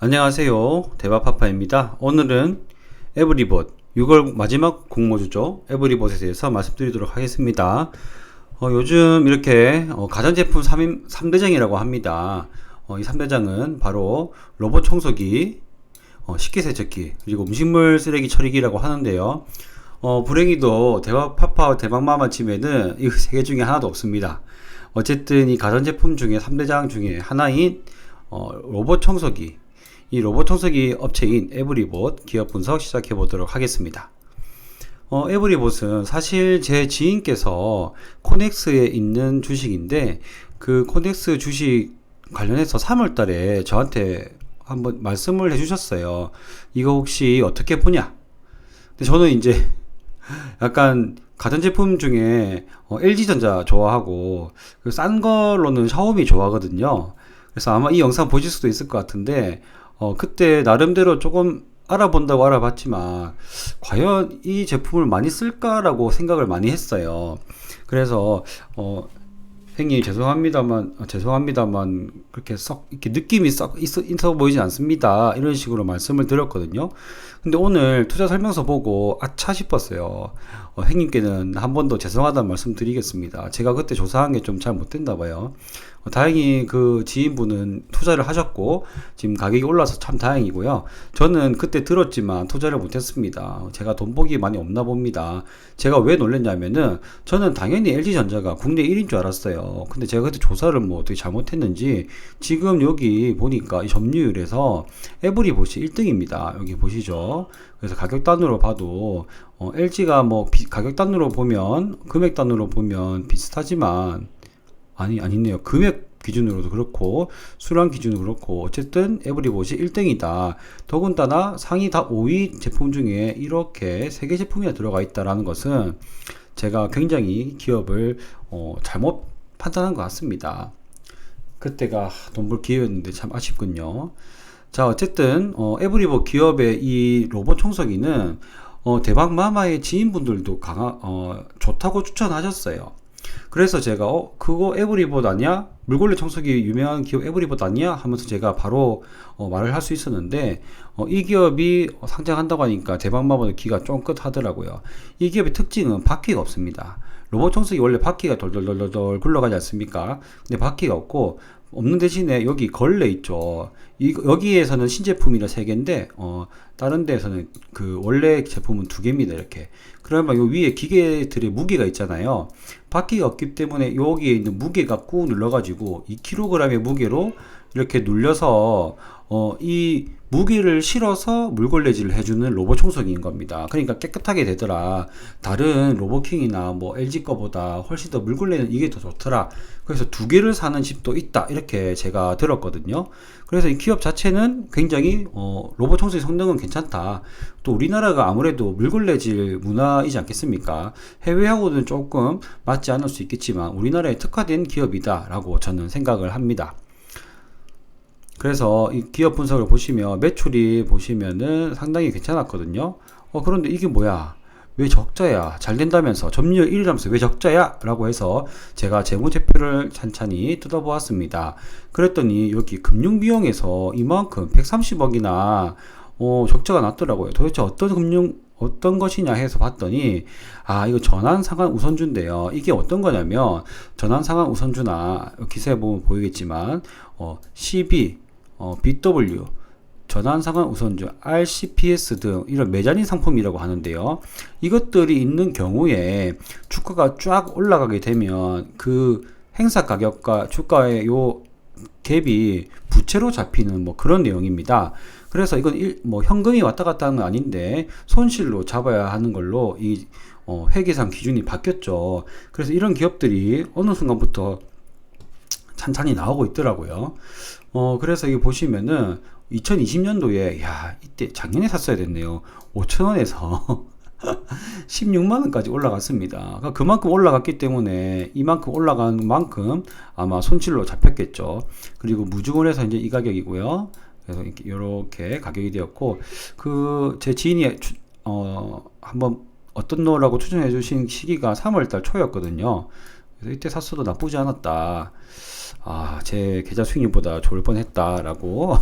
안녕하세요. 대박파파입니다. 오늘은 에브리봇 6월 마지막 공모주죠. 에브리봇에 대해서 말씀드리도록 하겠습니다. 요즘 이렇게 가전제품 3대장이라고 합니다. 이 3대장은 바로 로봇 청소기, 식기세척기, 그리고 음식물 쓰레기 처리기라고 하는데요. 불행히도 대박파파 대박마마 집에는 이 세 개 중에 하나도 없습니다. 어쨌든 이 가전제품 중에 3대장 중에 하나인 로봇 청소기, 이 로봇 청소기 업체인 에브리봇 기업 분석 시작해 보도록 하겠습니다. 에브리봇은 사실 제 지인께서 코넥스에 있는 주식인데, 그 코넥스 주식 관련해서 3월 달에 저한테 한번 말씀을 해 주셨어요. 이거 혹시 어떻게 보냐? 근데 저는 이제 약간 가전제품 중에 LG전자 좋아하고, 싼 걸로는 샤오미 좋아하거든요. 그래서 아마 이 영상 보실 수도 있을 것 같은데, 그때 나름대로 조금 알아본다고 알아봤지만 과연 이 제품을 많이 쓸까라고 생각을 많이 했어요. 그래서 형님 죄송합니다만 그렇게 썩 이렇게 느낌이 썩 있어 보이진 않습니다, 이런 식으로 말씀을 드렸거든요. 근데 오늘 투자 설명서 보고 아차 싶었어요. 형님께는 한 번 더 죄송하다는 말씀 드리겠습니다. 제가 그때 조사한 게 좀 잘 못됐나 봐요. 다행히 그 지인분은 투자를 하셨고 지금 가격이 올라서 참 다행이고요. 저는 그때 들었지만 투자를 못했습니다. 제가 돈복이 많이 없나 봅니다. 제가 왜 놀랐냐면은, 저는 당연히 LG전자가 국내 1인 줄 알았어요. 근데 제가 그때 조사를 뭐 어떻게 잘못했는지 지금 여기 보니까 이 점유율에서 에브리봇이 1등입니다. 여기 보시죠. 그래서 가격단으로 봐도 LG가 뭐 가격단으로 보면, 금액단으로 보면 비슷하지만, 아니네요. 금액 기준으로도 그렇고 수량 기준으로 그렇고 어쨌든 에브리봇이 1등이다. 더군다나 상위 다 5위 제품 중에 이렇게 3개 제품이나 들어가 있다라는 것은 제가 굉장히 기업을 잘못 판단한 것 같습니다. 그때가 돈 벌 기회였는데 참 아쉽군요. 자, 어쨌든 에브리봇 기업의 이 로봇 청소기는 대박마마의 지인분들도 좋다고 추천하셨어요. 그래서 제가 그거 에브리봇 아니야? 물걸레 청소기 유명한 기업 에브리봇 아니야? 하면서 제가 바로 말을 할 수 있었는데, 이 기업이 상장한다고 하니까 대박마법의 기가 쫑긋 하더라고요. 이 기업의 특징은 바퀴가 없습니다. 로봇 청소기 원래 바퀴가 돌돌돌돌 굴러가지 않습니까? 근데 바퀴가 없는 대신에 여기 걸레 있죠. 여기에서는 신제품이라 3개인데, 다른 데에서는 그 원래 제품은 2개입니다. 이렇게. 그러면 요 위에 기계들의 무게가 있잖아요. 바퀴가 없기 때문에 여기에 있는 무게가 꾹 눌러가지고 2kg의 무게로 이렇게 눌려서 이 무게를 실어서 물걸레질을 해주는 로봇 청소기인 겁니다. 그러니까 깨끗하게 되더라. 다른 로봇킹이나 뭐 LG 거보다 훨씬 더 물걸레는 이게 더 좋더라. 그래서 2개를 사는 집도 있다, 이렇게 제가 들었거든요. 그래서 이 기업 자체는 굉장히 로봇 청소기 성능은 괜찮다. 또 우리나라가 아무래도 물걸레질 문화이지 않겠습니까? 해외하고는 조금 맞지 않을 수 있겠지만 우리나라에 특화된 기업이다 라고 저는 생각을 합니다. 그래서 이 기업 분석을 보시면 매출이 보시면은 상당히 괜찮았거든요. 그런데 이게 뭐야? 왜 적자야? 잘 된다면서 점유율 1위라면서 왜 적자야? 라고 해서 제가 재무제표를 찬찬히 뜯어보았습니다. 그랬더니 여기 금융비용에서 이만큼 130억이나 적자가 났더라고요. 도대체 어떤 것이냐 해서 봤더니, 이거 전환상환 우선주인데요. 이게 어떤 거냐면, 전환상환 우선주나 기사에 보면 보이겠지만 CB, BW, 전환상환 우선주, RCPS 등 이런 매장인 상품이라고 하는데요. 이것들이 있는 경우에 주가가 쫙 올라가게 되면 그 행사 가격과 주가의 요 갭이 부채로 잡히는 뭐 그런 내용입니다. 그래서 이건 뭐 현금이 왔다 갔다 하는 건 아닌데 손실로 잡아야 하는 걸로 이 회계상 기준이 바뀌었죠. 그래서 이런 기업들이 어느 순간부터 찬찬히 나오고 있더라고요. 그래서 이거 보시면은 2020년도에 이때 작년에 샀어야 됐네요. 5,000원에서 16만원까지 올라갔습니다. 그러니까 그만큼 올라갔기 때문에 이만큼 올라간 만큼 아마 손실로 잡혔겠죠. 그리고 무중을 해서 이제 이 가격이고요. 그래서 이렇게 가격이 되었고, 제 지인이 한번 어떤 노라고 추천해 주신 시기가 3월달 초였거든요. 그래서 이때 샀어도 나쁘지 않았다. 제 계좌 수익률보다 좋을 뻔했다라고.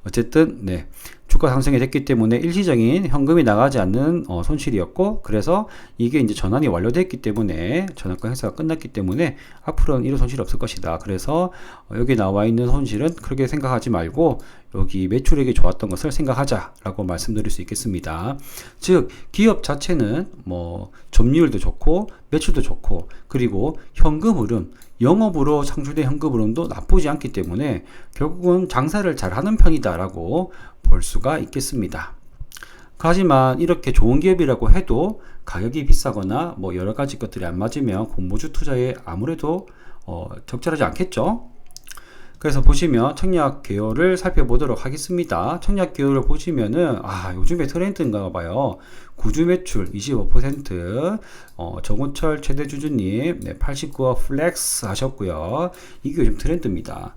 어쨌든 네, 주가 상승이 됐기 때문에 일시적인 현금이 나가지 않는 손실이었고, 그래서 이게 이제 전환이 완료됐기 때문에, 전환권 행사가 끝났기 때문에 앞으로는 이런 손실이 없을 것이다. 그래서 여기 나와 있는 손실은 그렇게 생각하지 말고 여기 매출액이 좋았던 것을 생각하자라고 말씀드릴 수 있겠습니다. 즉 기업 자체는 뭐 점유율도 좋고 매출도 좋고, 그리고 현금 흐름, 영업으로 창출된 현금 흐름도 나쁘지 않기 때문에 결국은 장사를 잘하는 편이다라고 볼 수가 있겠습니다. 하지만 이렇게 좋은 기업이라고 해도 가격이 비싸거나 뭐 여러 가지 것들이 안 맞으면 공모주 투자에 아무래도 적절하지 않겠죠. 그래서 보시면 청약 개요를 살펴보도록 하겠습니다. 청약 개요를 보시면은 요즘에 트렌드인가 봐요. 구주 매출 25%, 정우철 최대 주주님 89억 플렉스 하셨고요. 이게 요즘 트렌드입니다.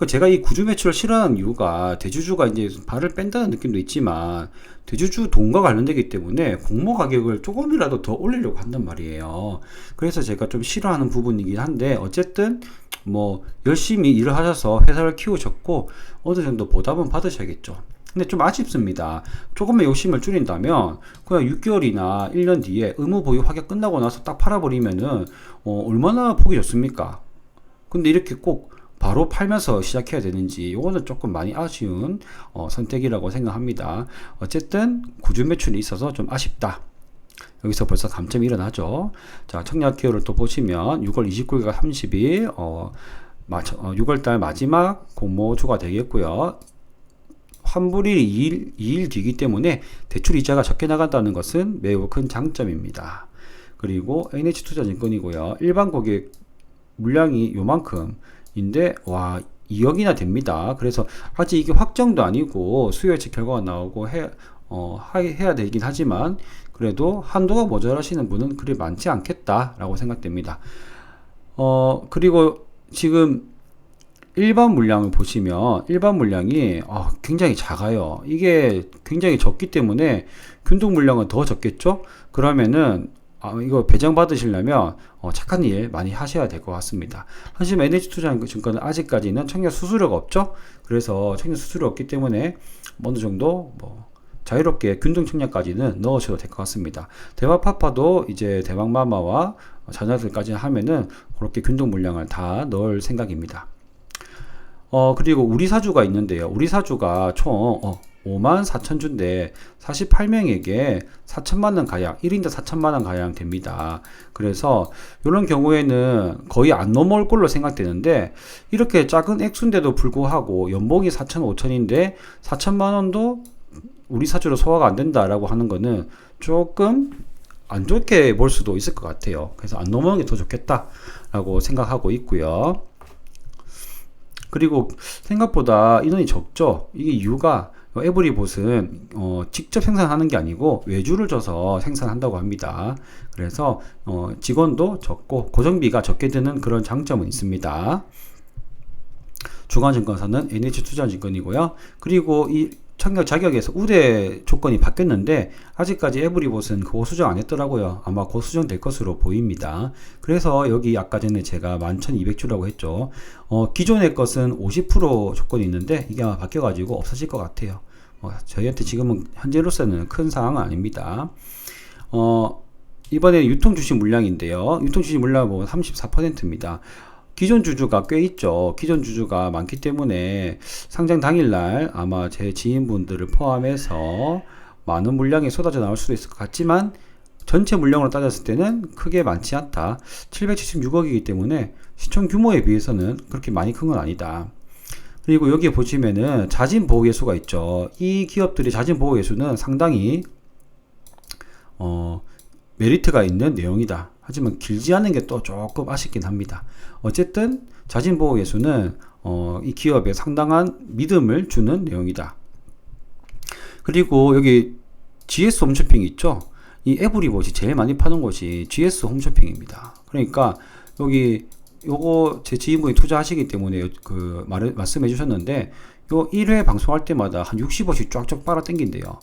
제가 이 구주 매출을 싫어하는 이유가, 대주주가 이제 발을 뺀다는 느낌도 있지만 대주주 돈과 관련되기 때문에 공모 가격을 조금이라도 더 올리려고 한단 말이에요. 그래서 제가 좀 싫어하는 부분이긴 한데, 어쨌든 뭐 열심히 일을 하셔서 회사를 키우셨고 어느 정도 보답은 받으셔야겠죠. 근데 좀 아쉽습니다. 조금만 욕심을 줄인다면 그냥 6개월이나 1년 뒤에 의무 보유 확약 끝나고 나서 딱 팔아버리면은 얼마나 보기 좋습니까? 근데 이렇게 꼭 바로 팔면서 시작해야 되는지, 이거는 조금 많이 아쉬운 선택이라고 생각합니다. 어쨌든 구주 매출이 있어서 좀 아쉽다. 여기서 벌써 감점이 일어나죠. 자, 청약 기호를 또 보시면 6월 29일과 30일 6월달 마지막 공모주가 되겠고요. 환불일이 2일 뒤이기 때문에 대출 이자가 적게 나간다는 것은 매우 큰 장점입니다. 그리고 NH투자증권이고요. 일반 고객 물량이 요만큼인데 2억이나 됩니다. 그래서 아직 이게 확정도 아니고 수요 예측 결과가 나오고 해야 되긴 하지만, 그래도 한도가 모자라시는 분은 그리 많지 않겠다라고 생각됩니다. 그리고 지금 일반 물량을 보시면 일반 물량이 굉장히 작아요. 이게 굉장히 적기 때문에 균등 물량은 더 적겠죠? 그러면은 이거 배정 받으시려면 착한 일 많이 하셔야 될 것 같습니다. 하지만 NH투자증권은 아직까지는 청약 수수료가 없죠? 그래서 청약 수수료 없기 때문에 어느 정도 자유롭게 균등 청약까지는 넣으셔도 될 것 같습니다. 대박파파도 이제 대박마마와 자녀들까지 하면은 그렇게 균등 물량을 다 넣을 생각입니다. 그리고 우리 사주가 있는데요. 우리 사주가 총 54,000주인데 48명에게 4천만원 가량, 1인당 4천만원 가량 됩니다. 그래서 이런 경우에는 거의 안 넘어올 걸로 생각되는데, 이렇게 작은 액수인데도 불구하고 연봉이 4천, 5천인데 4천만원도 우리 사주로 소화가 안 된다라고 하는 거는 조금 안 좋게 볼 수도 있을 것 같아요. 그래서 안 넘어오는 게 더 좋겠다라고 생각하고 있고요. 그리고 생각보다 인원이 적죠. 이게 이유가 에브리봇은 직접 생산하는 게 아니고 외주를 줘서 생산한다고 합니다. 그래서 직원도 적고 고정비가 적게 드는 그런 장점은 있습니다. 중앙증권사는 NH투자증권이고요. 그리고 이 청약 자격에서 우대 조건이 바뀌었는데 아직까지 에브리봇은 그거 수정 안 했더라고요. 아마 곧 수정될 것으로 보입니다. 그래서 여기 아까 전에 제가 11,200주라고 했죠. 기존의 것은 50% 조건이 있는데 이게 아마 바뀌어가지고 없어질 것 같아요. 저희한테 지금은 현재로서는 큰 사항은 아닙니다. 이번에 유통주식 물량인데요. 유통주식 물량을 보면 34%입니다. 기존 주주가 꽤 있죠. 기존 주주가 많기 때문에 상장 당일날 아마 제 지인분들을 포함해서 많은 물량이 쏟아져 나올 수도 있을 것 같지만, 전체 물량으로 따졌을 때는 크게 많지 않다. 776억이기 때문에 시총 규모에 비해서는 그렇게 많이 큰 건 아니다. 그리고 여기에 보시면은 자진 보호 예수가 있죠. 이 기업들의 자진 보호 예수는 상당히 메리트가 있는 내용이다. 하지만 길지 않은 게 또 조금 아쉽긴 합니다. 어쨌든 자진 보호 예수는 이 기업에 상당한 믿음을 주는 내용이다. 그리고 여기 GS 홈쇼핑 있죠. 이 에브리봇이 제일 많이 파는 곳이 GS 홈쇼핑입니다. 그러니까 여기 요거 제 지인분이 투자하시기 때문에 말씀해 주셨는데, 요 1회 방송할 때마다 한 60억씩 쫙쫙 빨아 당긴대요.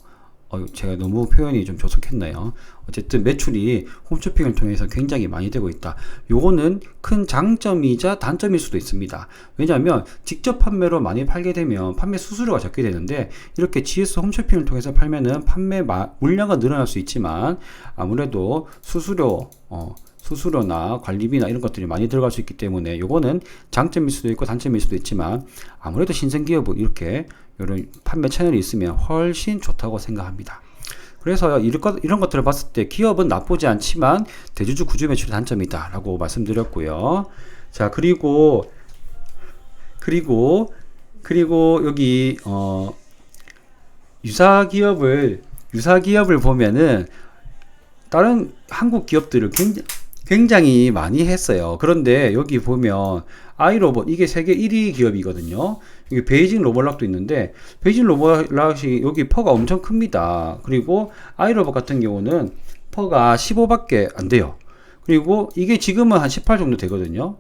제가 너무 표현이 좀 조속했나요? 어쨌든 매출이 홈쇼핑을 통해서 굉장히 많이 되고 있다. 요거는 큰 장점이자 단점일 수도 있습니다. 왜냐하면 직접 판매로 많이 팔게 되면 판매 수수료가 적게 되는데, 이렇게 GS 홈쇼핑을 통해서 팔면은 판매 물량가 늘어날 수 있지만 아무래도 수수료나 관리비나 이런 것들이 많이 들어갈 수 있기 때문에 요거는 장점일 수도 있고 단점일 수도 있지만, 아무래도 신생기업은 이렇게 이런 판매 채널이 있으면 훨씬 좋다고 생각합니다. 그래서 이런 것들을 봤을 때 기업은 나쁘지 않지만 대주주 구조 매출의 단점이다 라고 말씀드렸고요. 자, 그리고 여기 유사기업을 보면은 다른 한국 기업들을 굉장히 많이 했어요. 그런데 여기 보면 아이로봇, 이게 세계 1위 기업이거든요. 여기 베이징 로봇락도 있는데, 베이징 로봇락이 여기 퍼가 엄청 큽니다. 그리고 아이로봇 같은 경우는 퍼가 15밖에 안 돼요. 그리고 이게 지금은 한 18 정도 되거든요.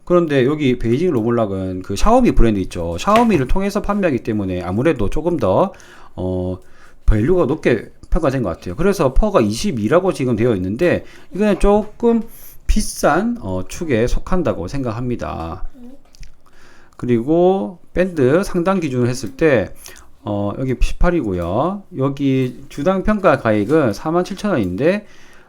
그런데 여기 베이징 로봇락은 그 샤오미 브랜드 있죠. 샤오미를 통해서 판매하기 때문에 아무래도 조금 더 밸류가 높게 평가된 것 같아요. 그래서 퍼가 22라고 지금 되어 있는데, 이거는 조금 비싼 축에 속한다고 생각합니다. 그리고 밴드 상당 기준을 했을 때 여기 18이고요. 여기 주당 평가 가액은 47,000원인데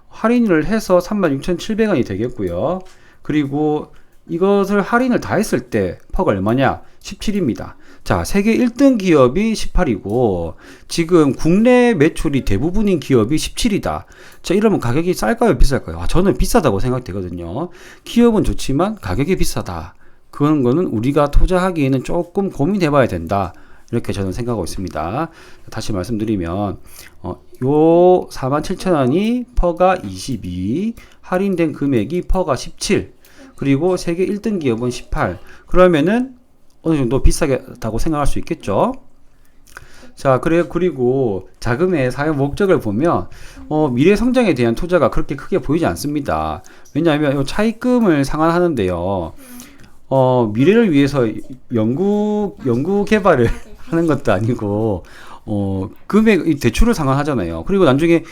할인을 해서 36,700원이 되겠고요. 그리고 이것을 할인을 다 했을 때 퍼가 얼마냐? 17입니다. 자, 세계 1등 기업이 18이고 지금 국내 매출이 대부분인 기업이 17이다. 자, 이러면 가격이 쌀까요, 비쌀까요? 저는 비싸다고 생각되거든요. 기업은 좋지만 가격이 비싸다. 그런 거는 우리가 투자하기에는 조금 고민해 봐야 된다. 이렇게 저는 생각하고 있습니다. 다시 말씀드리면 요 47,000원이 퍼가 22, 할인된 금액이 퍼가 17, 그리고 세계 1등 기업은 18. 그러면은 어느 정도 비싸다고 생각할 수 있겠죠. 자, 그리고 자금의 사용 목적을 보면 미래 성장에 대한 투자가 그렇게 크게 보이지 않습니다. 왜냐하면 차입금을 상환하는데요. 미래를 위해서 연구 개발을 하는 것도 아니고 금액 대출을 상환하잖아요. 그리고 나중에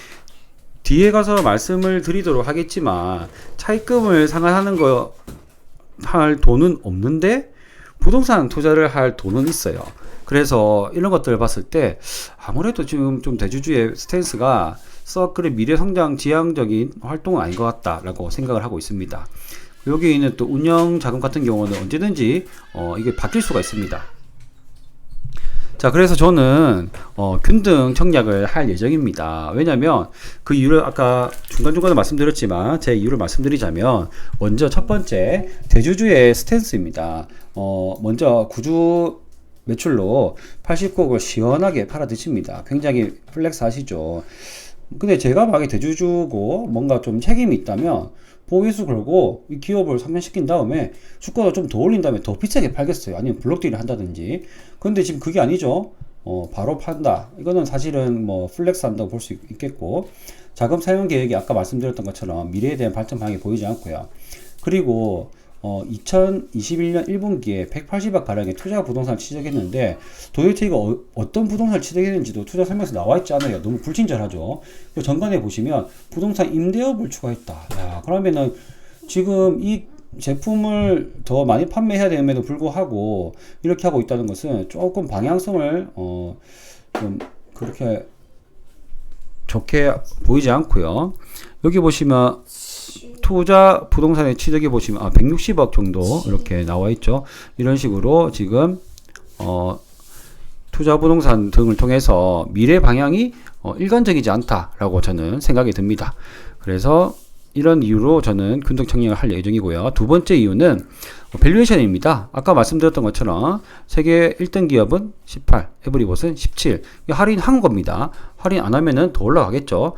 뒤에 가서 말씀을 드리도록 하겠지만 차입금을 상환하는 거 할 돈은 없는데 부동산 투자를 할 돈은 있어요. 그래서 이런 것들을 봤을 때 아무래도 지금 좀 대주주의 스탠스가 썩 그래 미래 성장 지향적인 활동은 아닌 것 같다라고 생각을 하고 있습니다. 여기 있는 또 운영 자금 같은 경우는 언제든지 이게 바뀔 수가 있습니다. 자, 그래서 저는 균등 청약을 할 예정입니다. 왜냐면 그 이유를 아까 중간중간에 말씀드렸지만 제 이유를 말씀드리자면, 먼저 첫 번째 대주주의 스탠스입니다. 먼저 구주 매출로 80곡을 시원하게 팔아 드십니다. 굉장히 플렉스 하시죠. 근데 제가 만약에 대주주고 뭔가 좀 책임이 있다면 보호회수 걸고 이 기업을 상장시킨 다음에 주가를 좀 더 올린 다음에 더 비싸게 팔겠어요. 아니면 블록딜을 한다든지. 근데 지금 그게 아니죠. 바로 판다. 이거는 사실은 뭐 플렉스 한다고 볼 수 있겠고, 자금 사용 계획이 아까 말씀드렸던 것처럼 미래에 대한 발전 방향이 보이지 않고요. 그리고 2021년 1분기에 180억 가량의 투자 부동산을 취득했는데 도요테이가 어떤 부동산을 취득했는지도 투자 설명서 나와 있지 않아요. 너무 불친절하죠. 그리고 전관에 보시면 부동산 임대업을 추가했다. 야, 그러면은 지금 이 제품을 더 많이 판매해야 됨에도 불구하고 이렇게 하고 있다는 것은 조금 방향성을 좀 그렇게 좋게 보이지 않고요. 여기 보시면 투자 부동산의 취득에 보시면 160억 정도 이렇게 나와 있죠. 이런 식으로 지금 투자 부동산 등을 통해서 미래 방향이 일관적이지 않다라고 저는 생각이 듭니다. 그래서 이런 이유로 저는 균등 청약을 할 예정이고요. 두 번째 이유는 밸류에이션입니다. 아까 말씀드렸던 것처럼 세계 1등 기업은 18, 에브리봇은 17. 할인한 겁니다. 할인 안 하면은 더 올라가겠죠.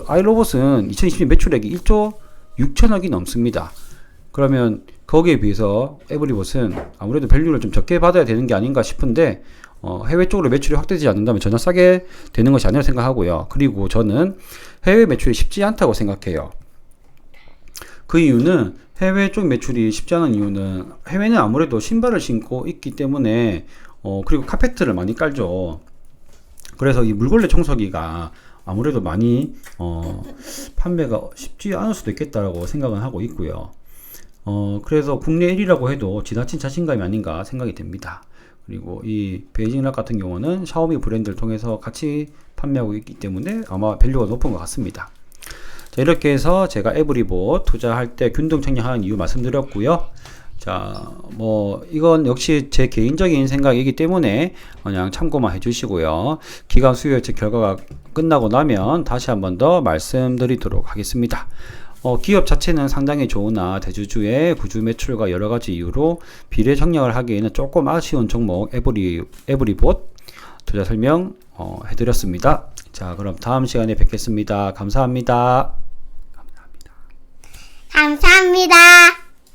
아이로봇은 2020년 매출액이 1조 6천억이 넘습니다. 그러면 거기에 비해서 에브리봇은 아무래도 밸류를 좀 적게 받아야 되는 게 아닌가 싶은데 해외 쪽으로 매출이 확대되지 않는다면 전혀 싸게 되는 것이 아니라고 생각하고요. 그리고 저는 해외 매출이 쉽지 않다고 생각해요. 그 이유는 해외 쪽 매출이 쉽지 않은 이유는 해외는 아무래도 신발을 신고 있기 때문에 그리고 카페트를 많이 깔죠. 그래서 이 물걸레 청소기가 아무래도 많이 판매가 쉽지 않을 수도 있겠다라고 생각은 하고 있고요. 그래서 국내 1위라고 해도 지나친 자신감이 아닌가 생각이 됩니다. 그리고 이 베이징락 같은 경우는 샤오미 브랜드를 통해서 같이 판매하고 있기 때문에 아마 밸류가 높은 것 같습니다. 자, 이렇게 해서 제가 에브리봇 투자할 때 균등 청량하는 이유 말씀드렸고요. 자, 뭐 이건 역시 제 개인적인 생각이기 때문에 그냥 참고만 해주시고요. 기간 수요 예측 결과가 끝나고 나면 다시 한 번 더 말씀드리도록 하겠습니다. 기업 자체는 상당히 좋으나 대주주의 구주 매출과 여러 가지 이유로 비례 청약을 하기에는 조금 아쉬운 종목 에브리봇 투자 설명 해드렸습니다. 자, 그럼 다음 시간에 뵙겠습니다. 감사합니다. 감사합니다.